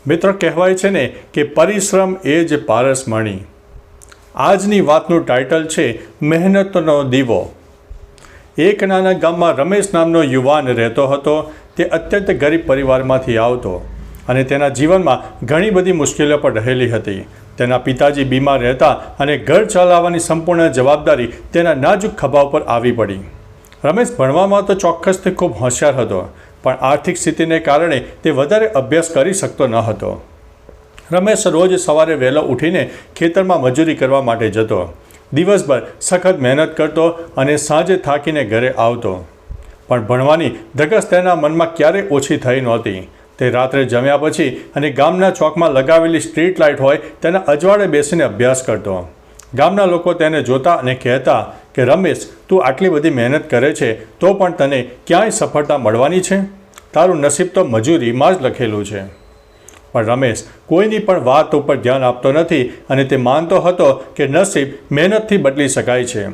મિત્રો, કહેવાય છે ને કે પરિશ્રમ એ જ પારસમણી. આજની વાતનું ટાઇટલ છે મહેનતનો દીવો. એક નાના ગામમાં રમેશ નામનો યુવાન રહેતો હતો. તે અત્યંત ગરીબ પરિવારમાંથી આવતો અને તેના જીવનમાં ઘણી બધી મુશ્કેલીઓ પણ રહેલી હતી. તેના પિતાજી બીમાર રહેતા અને ઘર ચલાવવાની સંપૂર્ણ જવાબદારી તેના નાજુક ખભા ઉપર આવી પડી. રમેશ ભણવામાં તો ચોક્કસથી ખૂબ હોશિયાર હતો, પણ આર્થિક સ્થિતિને કારણે તે વધારે અભ્યાસ કરી શકતો ન હતો. રમેશ રોજ સવારે વહેલો ઉઠીને ખેતરમાં મજૂરી કરવા માટે જતો. દિવસભર સખત મહેનત કરતો અને સાંજે થાકીને ઘરે આવતો. પણ ભણવાની ધગશ તેના મનમાં ક્યારેય ઓછી થઈ નહોતી. તે રાત્રે જમ્યા પછી અને ગામના ચોકમાં લગાવેલી સ્ટ્રીટ લાઇટ હોય તેના અજવાળે બેસીને અભ્યાસ કરતો. ગામના લોકો તેને જોતા અને કહેતા કે રમેશ, તું આટલી બધી મહેનત કરે છે તો પણ તને ક્યાંય સફળતા મળવાની છે? તારું નસીબ તો મજૂરીમાં જ લખેલું છે. પણ રમેશ કોઈની પણ વાત ઉપર ધ્યાન આપતો નથી અને તે માનતો હતો કે નસીબ મહેનતથી બદલી શકાય છે.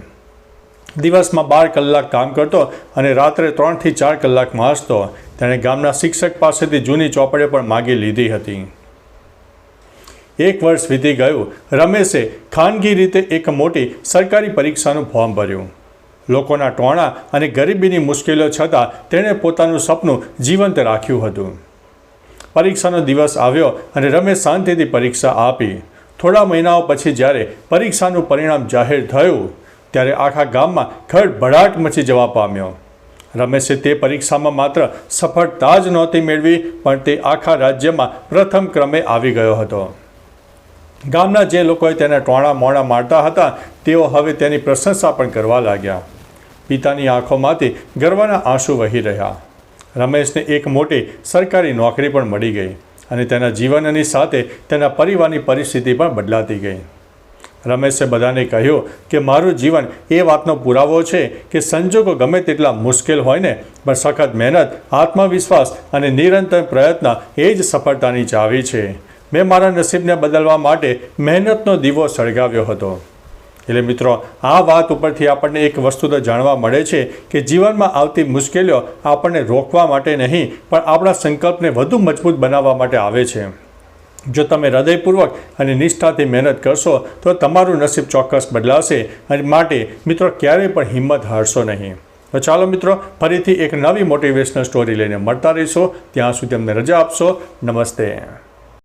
દિવસમાં 12 કલાક કામ કરતો અને રાત્રે 3 થી 4 કલાક વાંચતો. તેણે ગામના શિક્ષક પાસેથી જૂની ચોપડીઓ પણ માગી લીધી હતી. 1 વર્ષ વીતી ગયું. રમેશે ખાનગી રીતે એક મોટી સરકારી પરીક્ષાનું ફોર્મ ભર્યું. લોકોના ટોણા અને ગરીબીની મુશ્કેલીઓ છતાં તેણે પોતાનું સપનું જીવંત રાખ્યું હતું. પરીક્ષાનો દિવસ આવ્યો અને રમેશ શાંતિથી પરીક્ષા આપી. થોડા મહિનાઓ પછી જ્યારે પરીક્ષાનું પરિણામ જાહેર થયું ત્યારે આખા ગામમાં ખળભળાટ મચી જવા પામ્યો. રમેશે તે પરીક્ષામાં માત્ર સફળતા જ નહોતી મેળવી, પણ તે આખા રાજ્યમાં પ્રથમ ક્રમે આવી ગયો હતો. ગામના જે લોકોએ તેને ટોણા મોણા મારતા હતા તેઓ હવે તેની પ્રશંસા પણ કરવા લાગ્યા. પિતાની આંખોમાંથી ગર્વના આંસુ વહી રહ્યા. રમેશને એક મોટી સરકારી નોકરી પણ મળી ગઈ અને તેના જીવનની સાથે તેના પરિવારની પરિસ્થિતિ પણ બદલાતી ગઈ. રમેશે બધાને કહ્યું કે મારું જીવન એ વાતનો પુરાવો છે કે સંજોગો ગમે તેટલા મુશ્કેલ હોય ને, પણ સખત મહેનત, આત્મવિશ્વાસ અને નિરંતર પ્રયત્ન એ જ સફળતાની ચાવી છે. મેં મારા નસીબને બદલવા માટે મહેનતનો દીવો સળગાવ્યો હતો. એટલે મિત્રો, આ વાત ઉપરથી આપણને એક વસ્તુ તો જાણવા મળે છે કે જીવનમાં આવતી મુશ્કેલીઓ આપણને રોકવા માટે નહીં, પણ આપણા સંકલ્પને વધુ મજબૂત બનાવવા માટે આવે છે. જો તમે હૃદયપૂર્વક અને નિષ્ઠાથી મહેનત કરશો તો તમારું નસીબ ચોક્કસ બદલાશે. અને માટે મિત્રો, ક્યારેય પણ હિંમત હારશો નહીં. તો ચાલો મિત્રો, ફરીથી એક નવી મોટિવેશનલ સ્ટોરી લઈને મળતા રહીશો. ત્યાં સુધી અમને રજા આપશો. નમસ્તે.